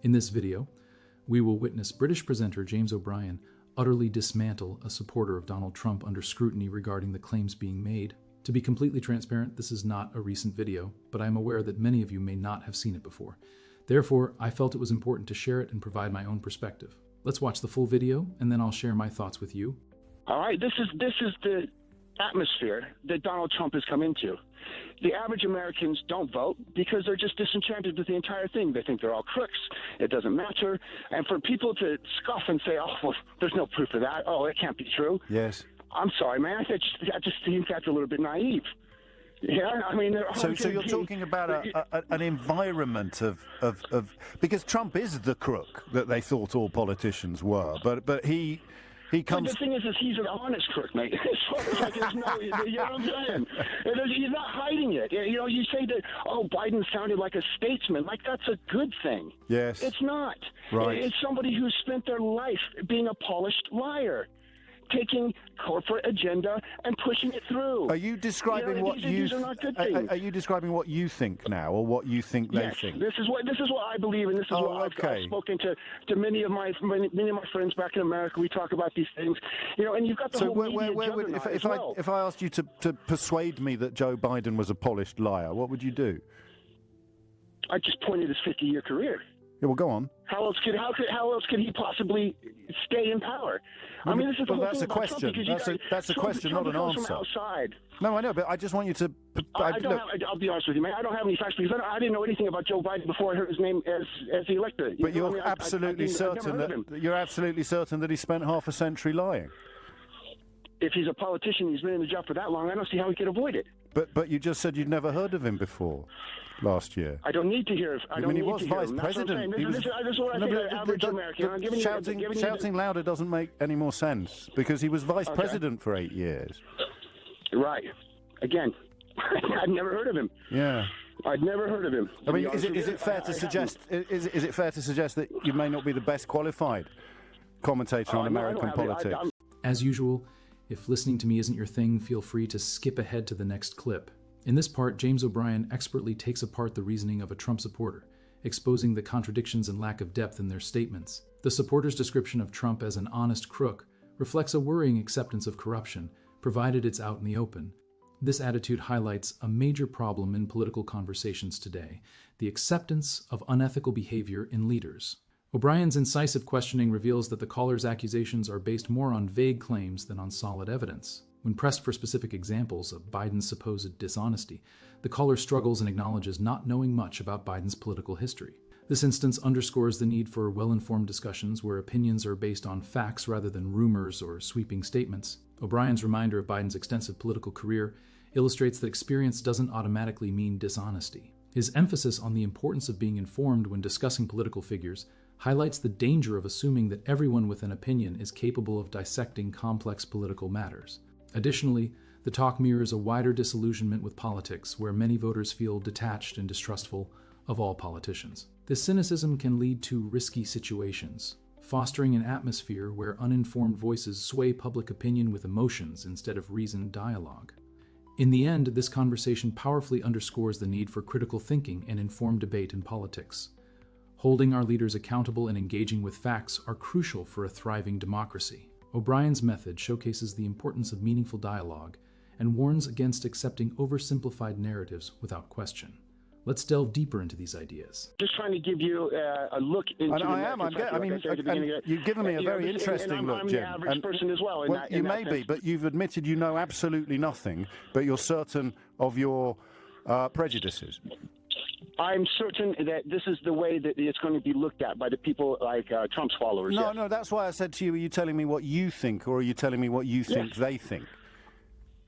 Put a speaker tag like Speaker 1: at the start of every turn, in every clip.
Speaker 1: In this video, we will witness British presenter James O'Brien utterly dismantle a supporter of Donald Trump under scrutiny regarding the claims being made. To be completely transparent, this is not a recent video, but I am aware that many of you may not have seen it before. Therefore, I felt it was important to share it and provide my own perspective. Let's watch the full video, and then I'll share my thoughts with you.
Speaker 2: All right, this is the atmosphere that Donald Trump has come into. The average Americans don't vote because they're just disenchanted with the entire thing. They think they're all crooks. It doesn't matter. And for people to scoff and say, oh, well, there's no proof of that. Oh, it can't be true.
Speaker 3: Yes.
Speaker 2: I'm sorry, man. I just think that's a little bit naive. Yeah, I mean...
Speaker 3: So you're talking about an environment of... Because Trump is the crook that they thought all politicians were, but he comes...
Speaker 2: But the thing is he's an honest crook, mate. Like, there's no, you know what I'm saying? He's not hiding it. You know, you say that, oh, Biden sounded like a statesman. Like, that's a good thing.
Speaker 3: Yes.
Speaker 2: It's not.
Speaker 3: Right.
Speaker 2: It's somebody who spent their life being a polished liar, taking corporate agenda and pushing it through.
Speaker 3: Are you describing what you...
Speaker 2: These are not good things.
Speaker 3: Are you describing what you think now, or what you think they
Speaker 2: yes,
Speaker 3: think?
Speaker 2: This is what I believe, and this is what I've spoken to many of my friends back in America. We talk about these things, you know, and you've got the whole media juggernaut as well.
Speaker 3: If I asked you to persuade me that Joe Biden was a polished liar, what would you do?
Speaker 2: I just pointed his 50-year career.
Speaker 3: Yeah, well, go on.
Speaker 2: How else could he possibly stay in power? I mean, this is the whole
Speaker 3: that's
Speaker 2: thing
Speaker 3: a question. That's a question, not an answer.
Speaker 2: From outside.
Speaker 3: No, I know, but I just want you to.
Speaker 2: I'll be honest with you, man. I don't have any facts because I didn't know anything about Joe Biden before I heard his name as the elector.
Speaker 3: But you're absolutely certain that he spent half a century lying.
Speaker 2: If he's a politician, he's been in the job for that long. I don't see how he could avoid it.
Speaker 3: But you just said you'd never heard of him before last year.
Speaker 2: I don't need to hear.
Speaker 3: He was vice president.
Speaker 2: This is what I think of the average American.
Speaker 3: Shouting louder doesn't make any more sense because he was vice president for 8 years.
Speaker 2: Right. Again, I'd never heard of him.
Speaker 3: Yeah.
Speaker 2: I'd never heard of him.
Speaker 3: I mean, is it fair to suggest? Is it fair to suggest that you may not be the best qualified commentator on American politics?
Speaker 1: As usual, if listening to me isn't your thing, feel free to skip ahead to the next clip. In this part, James O'Brien expertly takes apart the reasoning of a Trump supporter, exposing the contradictions and lack of depth in their statements. The supporter's description of Trump as an honest crook reflects a worrying acceptance of corruption, provided it's out in the open. This attitude highlights a major problem in political conversations today: the acceptance of unethical behavior in leaders. O'Brien's incisive questioning reveals that the caller's accusations are based more on vague claims than on solid evidence. When pressed for specific examples of Biden's supposed dishonesty, the caller struggles and acknowledges not knowing much about Biden's political history. This instance underscores the need for well-informed discussions where opinions are based on facts rather than rumors or sweeping statements. O'Brien's reminder of Biden's extensive political career illustrates that experience doesn't automatically mean dishonesty. His emphasis on the importance of being informed when discussing political figures highlights the danger of assuming that everyone with an opinion is capable of dissecting complex political matters. Additionally, the talk mirrors a wider disillusionment with politics, where many voters feel detached and distrustful of all politicians. This cynicism can lead to risky situations, fostering an atmosphere where uninformed voices sway public opinion with emotions instead of reasoned dialogue. In the end, this conversation powerfully underscores the need for critical thinking and informed debate in politics. Holding our leaders accountable and engaging with facts are crucial for a thriving democracy. O'Brien's method showcases the importance of meaningful dialogue and warns against accepting oversimplified narratives without question. Let's delve deeper into these ideas.
Speaker 2: Just trying to give you a look into
Speaker 3: you've given me a very interesting look, Jim.
Speaker 2: I'm the average person as well.
Speaker 3: You may be, but you've admitted you know absolutely nothing, but you're certain of your prejudices.
Speaker 2: I'm certain that this is the way that it's going to be looked at by the people like Trump's followers.
Speaker 3: No, that's why I said to you, are you telling me what you think, or are you telling me what you think they think?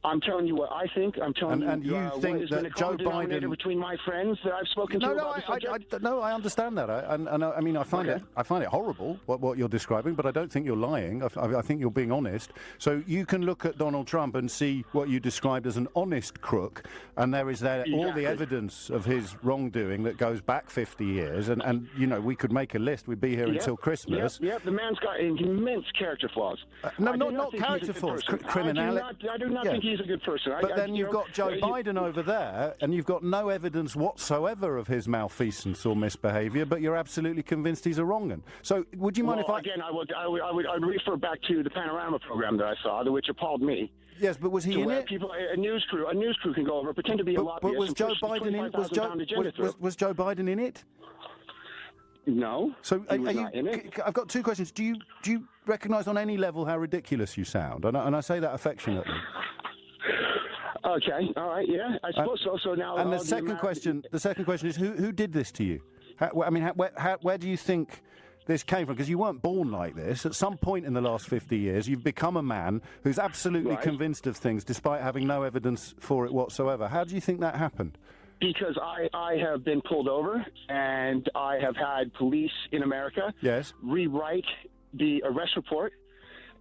Speaker 2: I'm telling you what I think. I'm telling
Speaker 3: you think that Joe Biden,
Speaker 2: between my friends that I've spoken to about the subject.
Speaker 3: No, I understand that. I mean, I find it horrible what you're describing, but I don't think you're lying. I think you're being honest. So you can look at Donald Trump and see what you described as an honest crook, and there is all the evidence of his wrongdoing that goes back 50 years, and you know, we could make a list. We'd be here until Christmas.
Speaker 2: Yep, the man's got immense character flaws.
Speaker 3: Not character flaws. Criminality.
Speaker 2: I do not think he's a good person.
Speaker 3: But then you've got Joe Biden over there, and you've got no evidence whatsoever of his malfeasance or misbehaviour, but you're absolutely convinced he's a wrong 'un. So would you mind if I...
Speaker 2: Again, I'd refer back to the Panorama program that I saw, which appalled me.
Speaker 3: Yes, but was he in it?
Speaker 2: People, a news crew can go over, pretend to be a lobbyist.
Speaker 3: But was Joe Biden in? Was Joe Biden in it?
Speaker 2: No.
Speaker 3: So
Speaker 2: he was not in it.
Speaker 3: I've got two questions. Do you recognise on any level how ridiculous you sound? And I say that affectionately.
Speaker 2: Okay. All right. Yeah. I suppose so. So now.
Speaker 3: And the second question is who did this to you? Where do you think this came from? Because you weren't born like this. At some point in the last 50 years, you've become a man who's absolutely convinced of things despite having no evidence for it whatsoever. How do you think that happened?
Speaker 2: Because I have been pulled over, and I have had police in America rewrite the arrest report,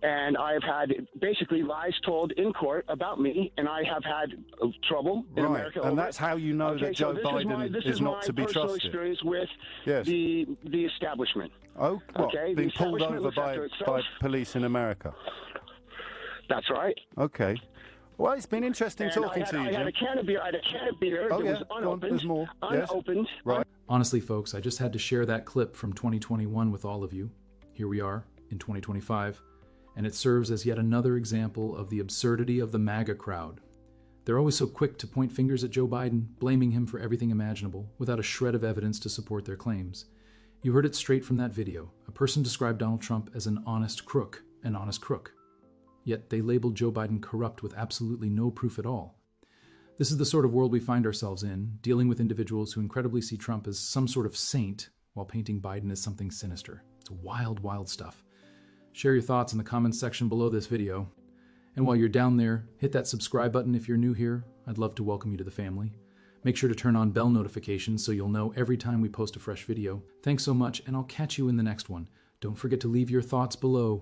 Speaker 2: and I have had basically lies told in court about me, and I have had trouble in America.
Speaker 3: And that's how you know that Joe Biden is not to be trusted.
Speaker 2: This is my personal experience with the establishment.
Speaker 3: Oh, what? Being pulled over by police in America.
Speaker 2: That's right.
Speaker 3: Okay. Well, it's been interesting talking to you, Jim.
Speaker 2: I had a can of beer. That was unopened.
Speaker 3: There's more.
Speaker 2: Unopened.
Speaker 3: Yes. Right.
Speaker 1: Honestly, folks, I just had to share that clip from 2021 with all of you. Here we are in 2025, and it serves as yet another example of the absurdity of the MAGA crowd. They're always so quick to point fingers at Joe Biden, blaming him for everything imaginable, without a shred of evidence to support their claims. You heard it straight from that video. A person described Donald Trump as an honest crook. Yet they labeled Joe Biden corrupt with absolutely no proof at all. This is the sort of world we find ourselves in, dealing with individuals who incredibly see Trump as some sort of saint while painting Biden as something sinister. It's wild, wild stuff. Share your thoughts in the comments section below this video. And while you're down there, hit that subscribe button if you're new here. I'd love to welcome you to the family. Make sure to turn on bell notifications so you'll know every time we post a fresh video. Thanks so much, and I'll catch you in the next one. Don't forget to leave your thoughts below.